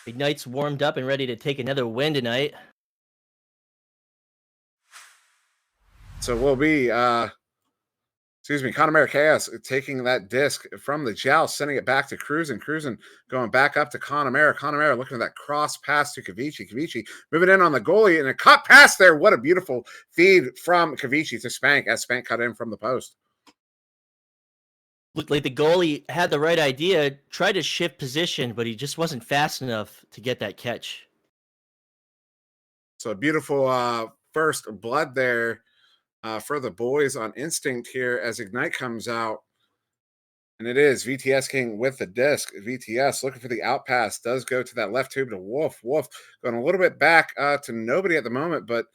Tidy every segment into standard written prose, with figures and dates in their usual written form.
Ignite's warmed up and ready to take another win tonight. So we'll be, Connemara Chaos taking that disc from the Joust, sending it back to Cruisin. Cruisin going back up to Connemara. Connemara looking at that cross pass to Kavici. Kavici moving in on the goalie and a cut pass there. What a beautiful feed from Kavici to Spank as Spank cut in from the post. Looked like the goalie had the right idea, tried to shift position, but he just wasn't fast enough to get that catch. So a beautiful first blood there for the boys on Instinct here as Ignite comes out. And it is VTS King with the disc. VTS looking for the out pass. Does go to that left tube to Wolf. Wolf going a little bit back to nobody at the moment, but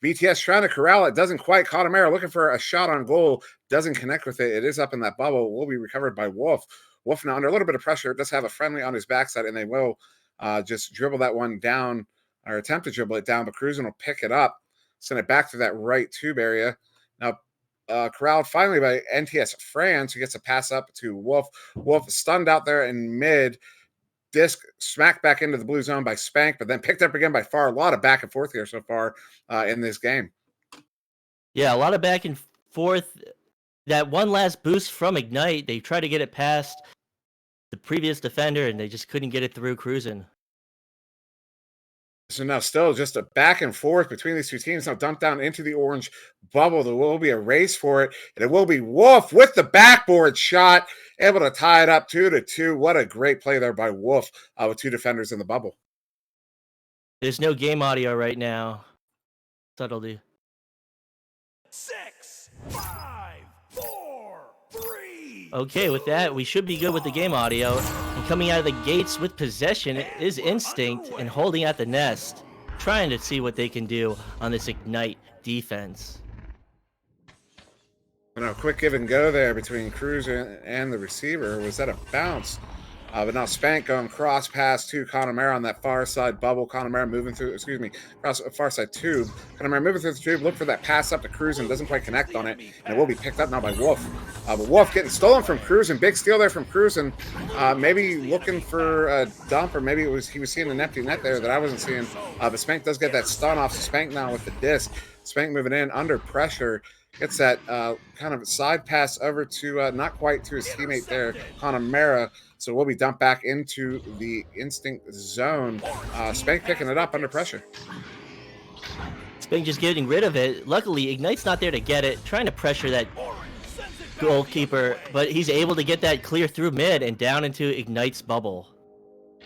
VTS trying to corral it. Doesn't quite. Connemara looking for a shot on goal. Doesn't connect with it. It is up in that bubble. Will be recovered by Wolf. Wolf now under a little bit of pressure. Does have a friendly on his backside, and they will just dribble that one down or attempt to dribble it down, but Cruisin will pick it up, send it back to that right tube area. Now, corralled finally by NTS France, who gets a pass up to Wolf. Wolf stunned out there in mid. Disc smacked back into the blue zone by Spank, but then picked up again by Far. A lot of back and forth here so far in this game. Yeah, a lot of back and forth. That one last boost from Ignite, they tried to get it past the previous defender, and they just couldn't get it through Cruisin. So now still just a back and forth between these two teams. Now dumped down into the orange bubble. There will be a race for it, and it will be Wolf with the backboard shot, able to tie it up 2-2. What a great play there by Wolf with two defenders in the bubble. There's no game audio right now. Subtlety. 6, 5, 4, 3. Okay, with that, we should be good with the game audio. And coming out of the gates with possession is Instinct and holding at the nest, trying to see what they can do on this Ignite defense. A quick give and go there between Cruisin and the receiver. Was that a bounce? But now Spank going cross pass to Connemara on that far side bubble. Connemara moving through, cross far side tube. Connemara moving through the tube. Look for that pass up to Cruisin. Doesn't quite connect on it. And it will be picked up now by Wolf. But Wolf getting stolen from Cruisin. Big steal there from Cruisin. Maybe looking for a dump, or maybe he was seeing an empty net there that I wasn't seeing. But Spank does get that stun off. So Spank now with the disc. Spank moving in under pressure. Gets that kind of side pass over to not quite to his teammate there, Connemara. So we'll be dumped back into the Instinct zone. Spank picking it up under pressure. Spank just getting rid of it. Luckily, Ignite's not there to get it, trying to pressure that goalkeeper, but he's able to get that clear through mid and down into Ignite's bubble.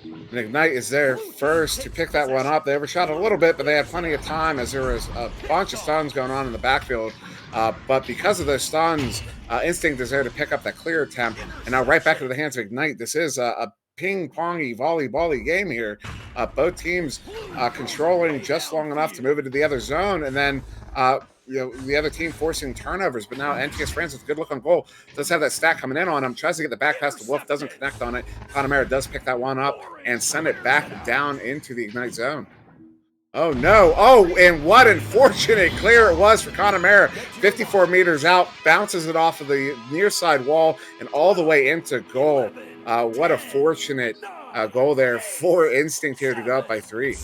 And Ignite is there first to pick that one up. They overshot it a little bit, but they had plenty of time as there was a bunch of stuns going on in the backfield. But because of those stuns, Instinct is there to pick up that clear attempt. And now right back into the hands of Ignite. This is a ping-pongy, volleyball-y game here. Both teams controlling just long enough to move into the other zone, and then the other team forcing turnovers. But now NTS France with a good look on goal. Does have that stack coming in on him. Tries to get the back pass to Wolf. Doesn't connect on it. Connemara does pick that one up and send it back down into the Ignite zone. Oh, no. Oh, and what unfortunate clear it was for Connemara. 54 meters out. Bounces it off of the near side wall and all the way into goal. What a fortunate goal there for Instinct here to go up by 3.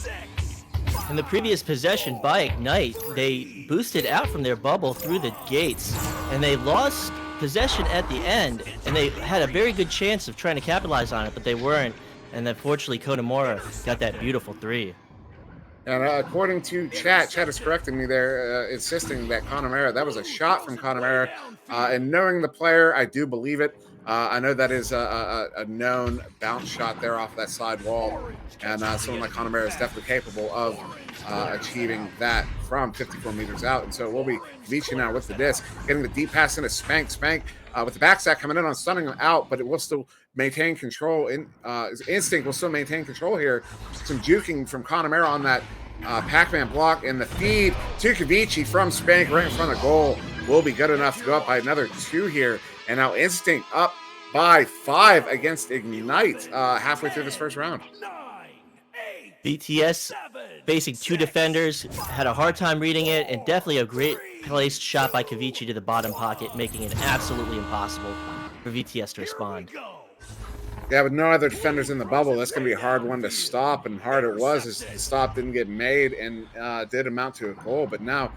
In the previous possession by Ignite, they boosted out from their bubble through the gates, and they lost possession at the end, and they had a very good chance of trying to capitalize on it, but they weren't, and unfortunately Connemara got that beautiful 3. And according to Chat is correcting me there, insisting that Connemara, that was a shot from Connemara, and knowing the player, I do believe it. I know that is a known bounce shot there off that side wall, and someone like Connemara is definitely capable of achieving that from 54 meters out. And so we'll be Vici now with the disc, getting the deep pass into Spank. Spank with the backstack coming in on stunning him out, but it will still maintain control. Instinct will still maintain control here. Some juking from Connemara on that Pac-Man block, and the feed to Kavici from Spank right in front of goal will be good enough to go up by another 2 here. And now Instinct up by 5 against Ignite halfway through this first round. BTS facing 2 defenders, had a hard time reading it, and definitely a great placed shot by Kavici to the bottom pocket, making it absolutely impossible for VTS to respond. Yeah, with no other defenders in the bubble, that's going to be a hard one to stop, and hard it was as the stop didn't get made and did amount to a goal. But now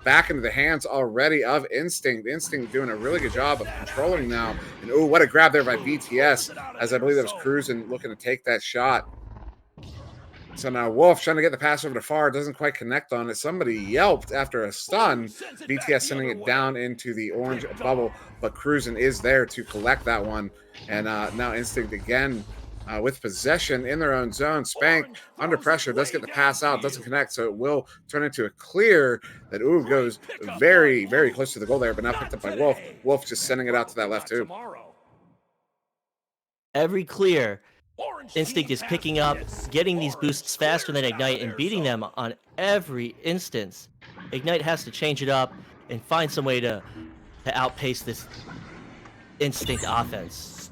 back into the hands already of Instinct. Instinct doing a really good job of controlling now. And oh, what a grab there by BTS, as I believe that was Cruising looking to take that shot. So now Wolf trying to get the pass over to Far, doesn't quite connect on it. Somebody yelped after a stun. BTS sending it down into the orange bubble, but Cruising is there to collect that one. And now Instinct again with possession in their own zone. Spank under pressure, does get the pass out, doesn't connect, so it will turn into a clear that goes very, very close to the goal there, but now picked up by Wolf. Wolf just sending it out to that left tube. Every clear, Instinct is picking up, getting these boosts faster than Ignite, and beating them on every instance. Ignite has to change it up and find some way to outpace this Instinct offense.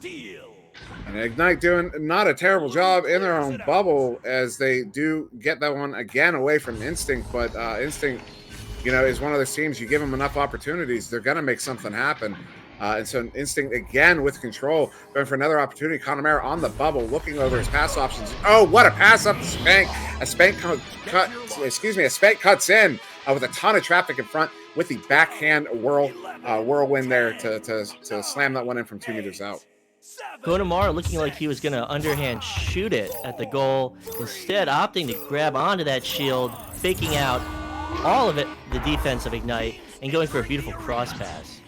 And Ignite doing not a terrible job in their own bubble as they do get that one again away from Instinct, but Instinct, you know, is one of those teams, you give them enough opportunities, they're going to make something happen. And so Instinct again with control, going for another opportunity. Connemara on the bubble, looking over his pass options. Oh, what a pass up to Spank! A Spank cuts in with a ton of traffic in front with the backhand whirlwind there to slam that one in from 2 meters out. Connemara looking like he was going to underhand shoot it at the goal, instead opting to grab onto that shield, faking out all of it, the defense of Ignite, and going for a beautiful cross pass.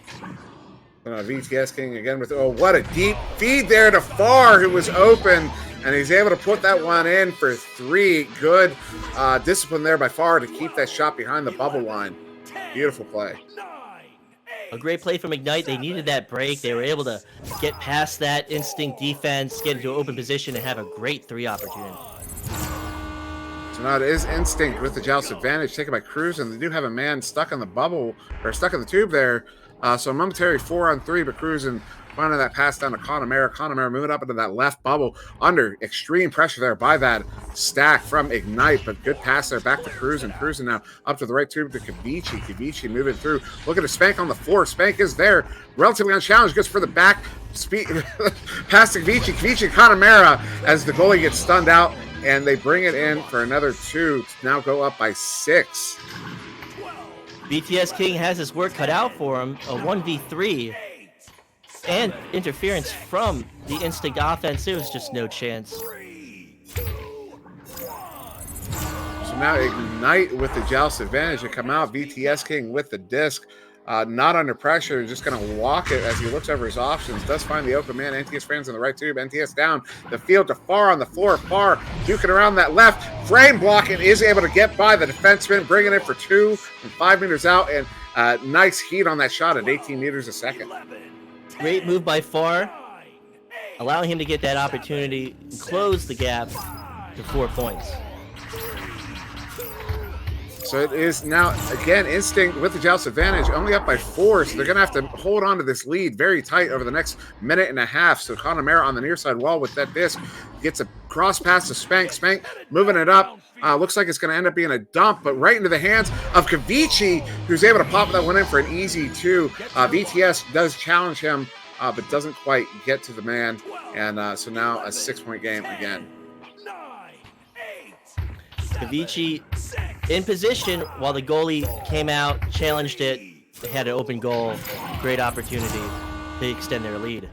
VTS King again with, oh, what a deep feed there to Far, who was open, and he's able to put that one in for 3. Good discipline there by Far to keep that shot behind the bubble line. Beautiful play. A great play from Ignite. They needed that break. They were able to get past that Instinct defense, get into an open position, and have a great 3 opportunity. So now it is Instinct with the joust advantage taken by Cruz, and they do have a man stuck on the bubble, or stuck in the tube there. So a momentary 4-on-3, but Cruising finding that pass down to Connemara. Connemara moving up into that left bubble under extreme pressure there by that stack from Ignite, but good pass there back to Cruising. Cruising now up to the right tube to Kavici. Kavici moving through. Look at a Spank on the floor. Spank is there. Relatively unchallenged. Goes for the back. Pass to Kavici. Kavici and Connemara as the goalie gets stunned out, and they bring it in for another 2 to now go up by 6. BTS King has his work cut out for him, a 1v3, and interference from the Instinct offense. There was just no chance. So now Ignite with the joust advantage to come out. BTS King with the disc, not under pressure, just going to walk it as he looks over his options. Does find the open man. NTS fans in the right tube. NTS down the field to Far on the floor. Far duking around that left. Frame blocking, is able to get by the defenseman, bringing it for 2 from 5 meters out. And nice heat on that shot at 18 meters a second. Great move by Far, allowing him to get that opportunity and close the gap to 4 points. So it is now, again, Instinct with the joust advantage, only up by 4, so they're going to have to hold on to this lead very tight over the next minute and a half. So Connemara on the near side wall with that disc gets a cross pass to Spank. Spank moving it up. Looks like it's going to end up being a dump, but right into the hands of Kavici, who's able to pop that one in for an easy 2. VTS does challenge him, but doesn't quite get to the man. And so now a 6-point game again. Kavici in position while the goalie came out, challenged it. They had an open goal. Great opportunity to extend their lead.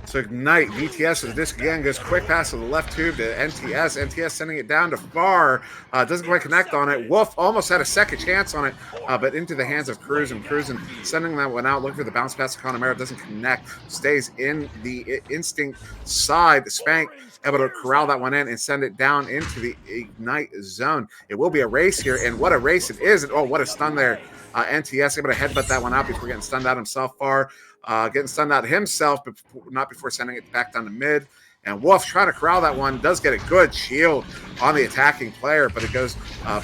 So Ignite, VTS with the disc again, goes quick pass to the left tube to NTS. NTS sending it down to Far. Doesn't quite connect on it. Wolf almost had a second chance on it, but into the hands of Cruising. Cruising sending that one out, looking for the bounce pass to Connemara. Doesn't connect. Stays in the Instinct side. Spank able to corral that one in and send it down into the Ignite zone. It will be a race here, and what a race it is. Oh, what a stun there. NTS able to headbutt that one out before getting stunned out himself. Far getting stunned out himself, but not before sending it back down to mid. And Wolf trying to corral that one, does get a good shield on the attacking player, but it goes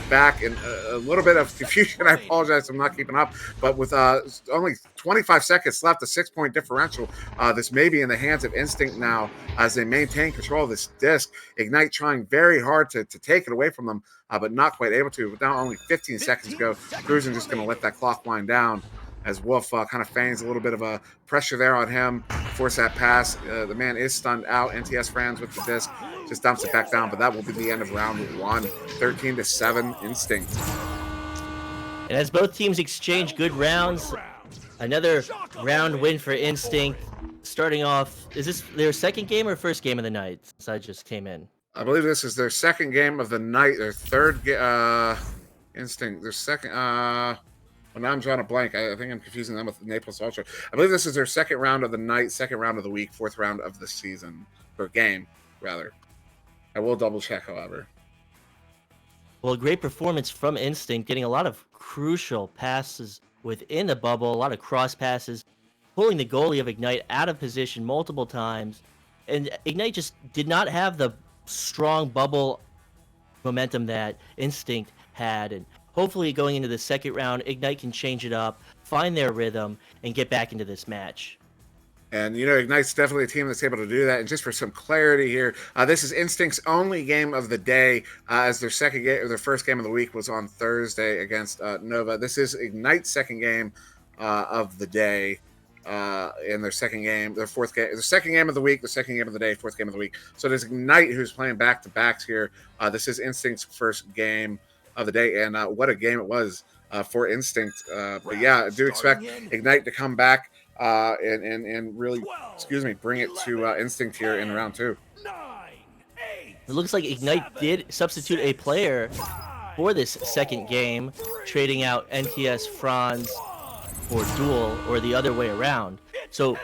back in a little bit of confusion. I apologize, I'm not keeping up. But with only 25 seconds left, a 6-point differential, this may be in the hands of Instinct now as they maintain control of this disc. Ignite trying very hard to take it away from them, but not quite able to. But now only 15 seconds ago, Cruising just going to let that clock wind down. as Wolf kind of feigns a little bit of a pressure there on him, force that pass. The man is stunned out. NTS Franz with the disc just dumps it back down, but that will be the end of round 1. 13-7 Instinct. And as both teams exchange good rounds, another round win for Instinct. Starting off, is this their second game or first game of the night since I just came in? I believe this is their second game of the night, their third Instinct, their second well, now I'm drawing a blank. I think I'm confusing them with Naples Ultra. I believe this is their second round of the night, second round of the week, fourth round of the season, or game, rather. I will double check, however. Well, great performance from Instinct, getting a lot of crucial passes within the bubble, a lot of cross passes, pulling the goalie of Ignite out of position multiple times. And Ignite just did not have the strong bubble momentum that Instinct had. And hopefully going into the second round, Ignite can change it up, find their rhythm, and get back into this match. And, you know, Ignite's definitely a team that's able to do that. And just for some clarity here, this is Instinct's only game of the day, as their second game, or their first game of the week was on Thursday against Nova. This is Ignite's second game of the day, in their second game, their fourth game, the second game of the week, the second game of the day, fourth game of the week. So it is Ignite who's playing back-to-backs here. This is Instinct's first game of the day, and what a game it was for Instinct. But yeah, I do expect Ignite to come back and really, bring it to Instinct here in round 2. It looks like Ignite did substitute a player for this second game, trading out NTS Franz for Duel, or the other way around. So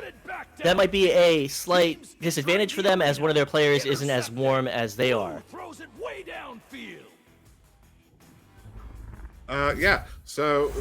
that might be a slight disadvantage for them, as one of their players isn't as warm as they are. Yeah, so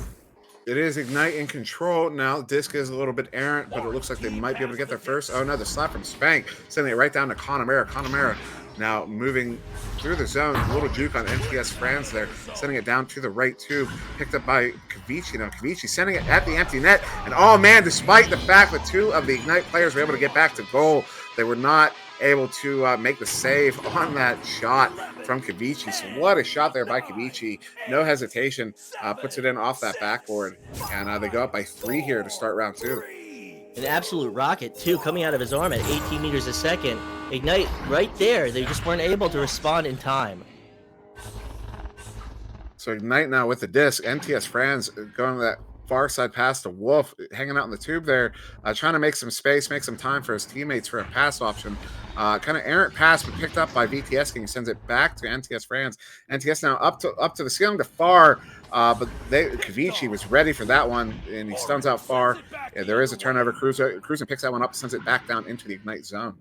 it is Ignite in control now. Disc is a little bit errant, but it looks like they might be able to get there first. Oh no, the slap from Spank, sending it right down to Connemara. Connemara now moving through the zone. A little juke on NTS Franz there, sending it down to the right tube. Picked up by Kavici. Now Kavici sending it at the empty net. And oh man, despite the fact that 2 of the Ignite players were able to get back to goal, they were not able to make the save on that shot from Kavici. So what a shot there by Kavici. No hesitation, puts it in off that backboard. And they go up by 3 here to start round 2. An absolute rocket, too, coming out of his arm at 18 meters a second. Ignite right there. They just weren't able to respond in time. So Ignite now with the disc. NTS Franz going that far side pass to Wolf, hanging out in the tube there, trying to make some space, make some time for his teammates for a pass option. Kind of errant pass, but picked up by VTS King. Sends it back to NTS Franz. NTS now up to the ceiling to Far, but Kavici was ready for that one, and he stuns out Far. Yeah, there is a turnover. Cruiser picks that one up, sends it back down into the Ignite zone.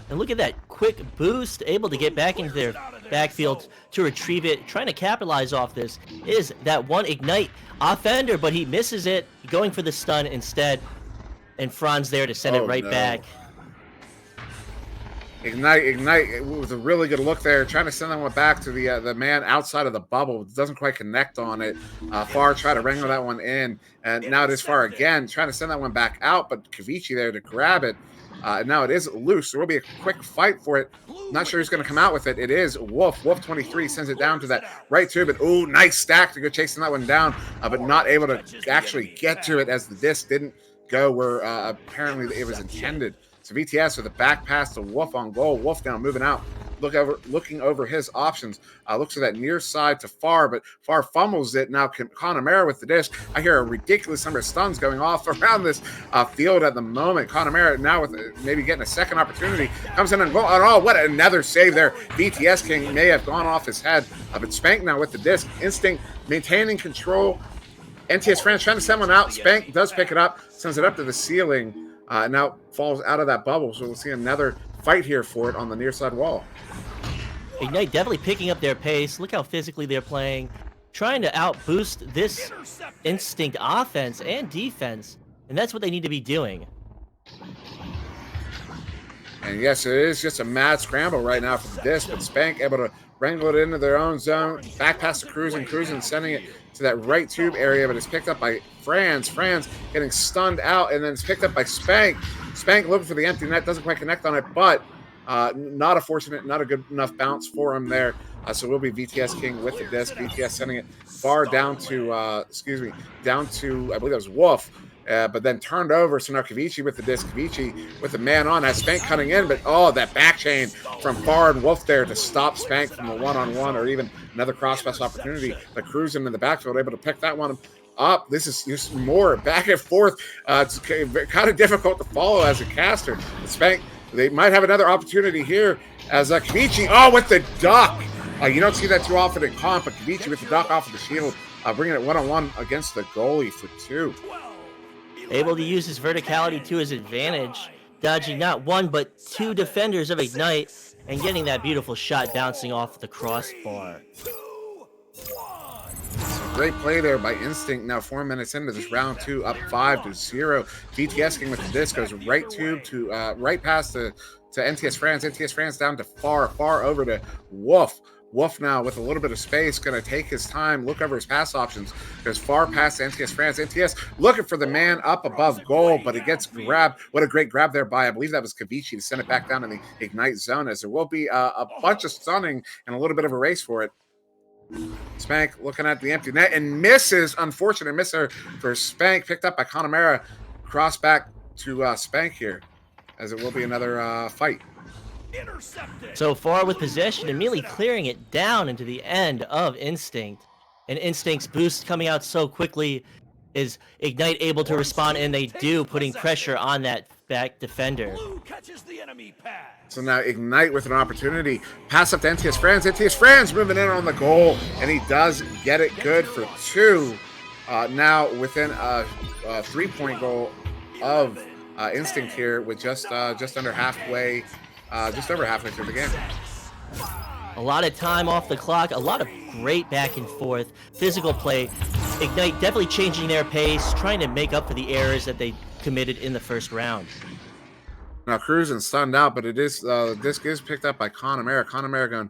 And look at that quick boost, able to get back into their backfield to retrieve it. Trying to capitalize off this is that one Ignite offender, but he misses it, going for the stun instead. And Franz there to send it right back. Ignite with a really good look there, trying to send that one back to the man outside of the bubble. Doesn't quite connect on it. Far try to wrangle that one in, and now it is Far again, trying to send that one back out, but Kavici there to grab it. Now it is loose. There will be a quick fight for it. Not sure who's going to come out with it. It is Wolf. Wolf 23 sends it down to that right tube. But ooh, nice stack to go chasing that one down, but not able to actually get to it as the disc didn't go where apparently it was intended. So VTS with a back pass to Wolf on goal. Wolf now moving out, looking over his options. Looks to that near side to Far, but Far fumbles it. Now Connemara with the disc. I hear a ridiculous number of stuns going off around this field at the moment. Connemara now with maybe getting a second opportunity. Comes in and goal. Oh, what another save there. VTS King may have gone off his head, but Spank now with the disc. Instinct maintaining control. NTS Franz trying to send one out. Spank does pick it up, sends it up to the ceiling. Now falls out of that bubble, so we'll see another fight here for it on the near side wall. Ignite definitely picking up their pace. Look how physically they're playing, trying to outboost this Instinct offense and defense, and that's what they need to be doing. And yes, it is just a mad scramble right now for the disc, but Spank able to wrangle it into their own zone, back past the Cruisin', sending it to that right tube area, but it's picked up by Franz. Franz getting stunned out, and then it's picked up by Spank. Spank looking for the empty net, doesn't quite connect on it, but Not a good enough bounce for him there. So we'll be VTS King with the disc. VTS sending it far down to, down to, I believe that was Wolf. But then turned over. So now Kavichi with the disc. Kavichi with the man on. Has Spank cutting in, but that back chain from Far and Wolf there to stop Spank from the one-on-one or even another cross-pass opportunity. But Cruising in the backfield able to pick that one up. This is just more back and forth. It's kind of difficult to follow as a caster. Spank, they might have another opportunity here as Kavichi, with the duck. You don't see that too often in comp, but Kavichi with the duck off of the shield, bringing it one-on-one against the goalie for 2. Able to use his verticality to his advantage, dodging not 1 but 2 defenders of Ignite, and getting that beautiful shot bouncing off the crossbar. Great play there by Instinct. Now 4 minutes into this round 2, up 5-0. VTS King with the disc goes right right past to NTS France. NTS France down to far over to Wolf. Wolf now with a little bit of space, going to take his time, look over his pass options. Goes far past NTS France. NTS looking for the man up above goal, but it gets grabbed. What a great grab there by, I believe that was Kavichi, to send it back down in the Ignite zone, as there will be a bunch of stunning and a little bit of a race for it. Spank looking at the empty net and misses. Unfortunate misser for Spank, picked up by Connemara. Cross back to Spank here, as it will be another fight. So Far with possession, immediately clearing it down into the end of Instinct. And Instinct's boost coming out so quickly is Ignite able to respond, and they do, putting pressure on that back defender. So now Ignite with an opportunity. Pass up to NTS France. NTS France moving in on the goal, and he does get it good for 2. Now within a 3-point goal of Instinct here, with just over halfway through the game. A lot of time off the clock, a lot of great back and forth, physical play. Ignite definitely changing their pace, trying to make up for the errors that they committed in the first round. Now Cruising stunned out, but it is disc is picked up by Connemara. Connemara going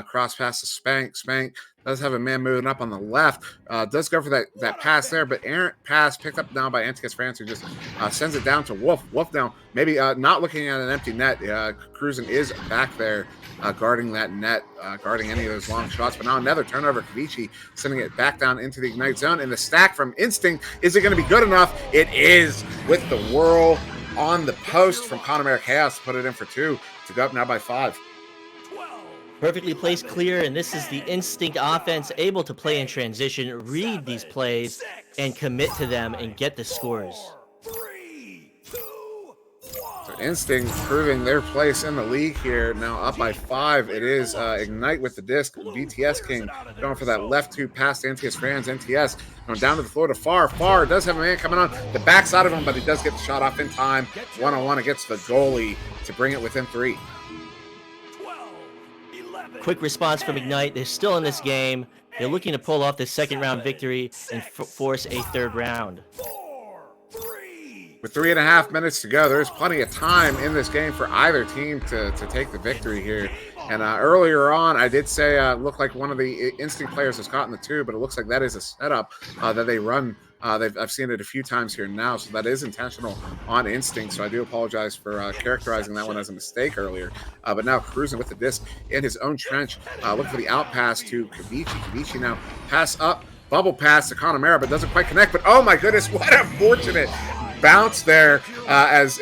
cross pass to Spank. Spank does have a man moving up on the left. Does go for that pass there, but errant pass picked up now by NTS France, who just sends it down to Wolf. Wolf now maybe not looking at an empty net. Cruising is back there guarding that net, guarding any of those long shots. But now another turnover. Kavichi sending it back down into the Ignite zone. And the stack from Instinct, is it going to be good enough? It is, with the whirl on the post from Connemara Chaos to put it in for 2 to go up now by 5. Perfectly placed clear, and this is the Instinct offense, able to play in transition, read these plays, and commit to them and get the scores. So Instinct proving their place in the league here, now up by 5. It is Ignite with the disc. VTS King going for that left 2 past NTS France. NTS going down to the floor to Far. Far does have a man coming on the backside of him, but he does get the shot off in time. 1-on-1 against the goalie to bring it within 3. Quick response from Ignite. They're still in this game. They're looking to pull off the second round victory and force a third round. With 3.5 minutes to go, there's plenty of time in this game for either team to take the victory here. And earlier on, I did say looked like one of the Instinct players was caught in the 2, but it looks like that is a setup that they run. I've seen it a few times here now, so that is intentional on Instinct. So I do apologize for characterizing that one as a mistake earlier. But now Cruising with the disc in his own trench. Look for the out pass to Kavichi. Kavichi now pass up, bubble pass to Connemara, but doesn't quite connect. But oh my goodness, what a fortunate bounce there as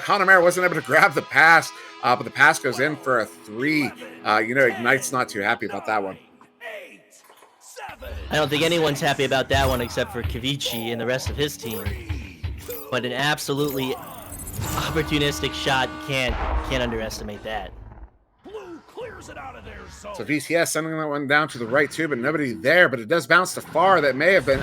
Connemara wasn't able to grab the pass. But the pass goes in for a 3. Ignite's not too happy about that one. I don't think anyone's happy about that one except for Kavichi and the rest of his team. But an absolutely opportunistic shot, can't underestimate that. So VCS sending that one down to the right too, but nobody there. But it does bounce to Far. That may have been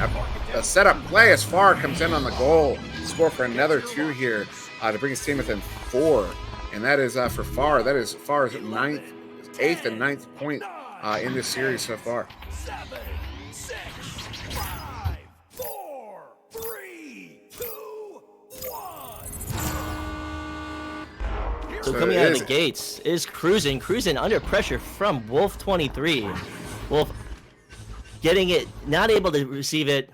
a setup play as Far comes in on the goal. Score for another 2 here to bring his team within 4. And that is for Far. That is Far's 8th and 9th point in this series so far. 7, 6, 5, 4, 3, 2, 1. So coming out of the gates is Cruising under pressure from Wolf 23. Wolf getting it, not able to receive it.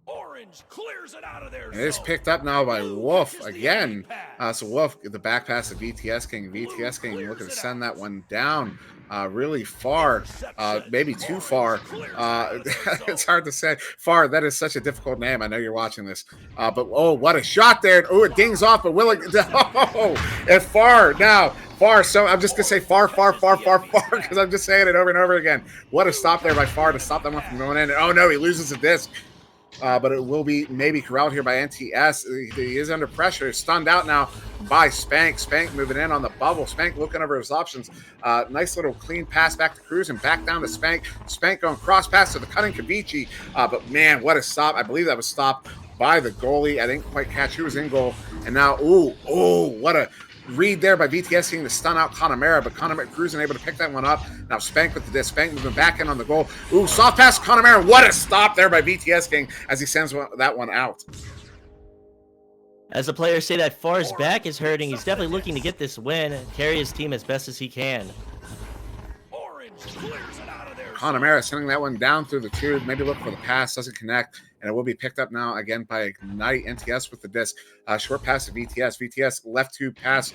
Orange clears it out of their And it is picked up now by Wolf again. So Wolf, the back pass to VTS King. VTS King looking to send that one down really far, maybe too far. It's hard to say. Far, that is such a difficult name. I know you're watching this. But, oh, what a shot there. Oh, it dings off, but Willing. Oh, and Far now. Far, so I'm just going to say far, because I'm just saying it over and over again. What a stop there by Far to stop that one from going in. Oh, no, he loses the disc. But it will be maybe corralled here by NTS. He is under pressure. Stunned out now by Spank. Spank moving in on the bubble. Spank looking over his options. Nice little clean pass back to Cruz and back down to Spank. Spank going cross pass to the cutting Kavici. But, man, what a stop. I believe that was stopped by the goalie. I didn't quite catch who was in goal. And now, what a read there by VTS King to stun out Connemara, but Connemara Cruz able to pick that one up. Now Spank with the disc. Spank moving back in on the goal. Ooh, soft pass Connemara. What a stop there by VTS King as he sends that one out. As the players say that Far's back is hurting, he's definitely looking to get this win and carry his team as best as he can. Connemara sending that one down through the tube. Maybe look for the pass. Doesn't connect. And it will be picked up now again by Ignite. NTS with the disc. Short pass to VTS. VTS left tube pass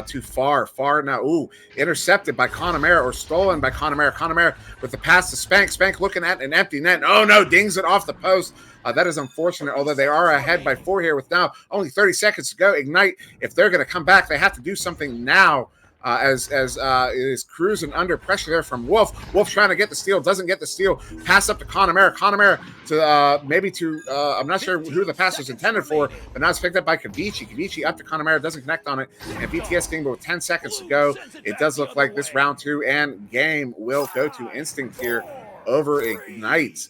to Far. Far now. Ooh, intercepted by Connemara or stolen by Connemara. Connemara with the pass to Spank. Spank looking at an empty net. Oh, no, dings it off the post. That is unfortunate, although they are ahead by 4 here with now only 30 seconds to go. Ignite, if they're going to come back, they have to do something now. As is cruising under pressure there from Wolf. Wolf trying to get the steal, doesn't get the steal. Pass up to Connemara. Connemara to maybe to I'm not sure who the pass was intended for, but now it's picked up by Kavici. Kavici up to Connemara, doesn't connect on it, and BTS King with 10 seconds to go. It does look like this round 2 and game will go to Instinct here over Ignite.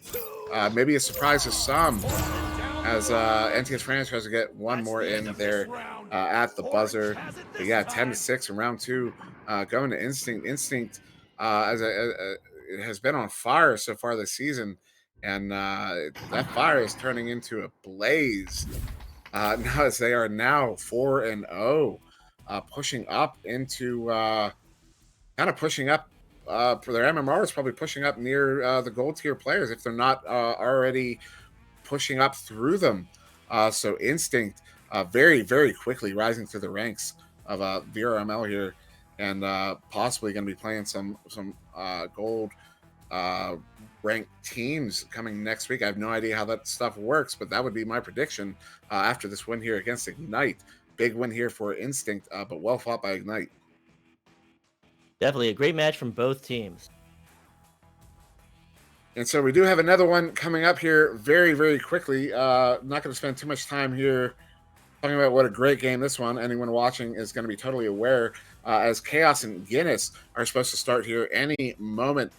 Maybe a surprise to some, as NTS France tries to get one more in there at the buzzer. But yeah, 10-6 in round 2, going to Instinct. Instinct it has been on fire so far this season, and that fire is turning into a blaze now, as they are now 4-0, pushing up into kind of pushing up for their MMR is probably pushing up near the gold tier players if they're not already pushing up through them. So Instinct very, very quickly rising through the ranks of VRML here, and possibly going to be playing some gold ranked teams coming next week. I have no idea how that stuff works, but that would be my prediction after this win here against Ignite. Big win here for Instinct, but well fought by Ignite. Definitely a great match from both teams. And so we do have another one coming up here very, very quickly. Not going to spend too much time here talking about what a great game this one. Anyone watching is going to be totally aware, as Chaos and Guinness are supposed to start here any moment.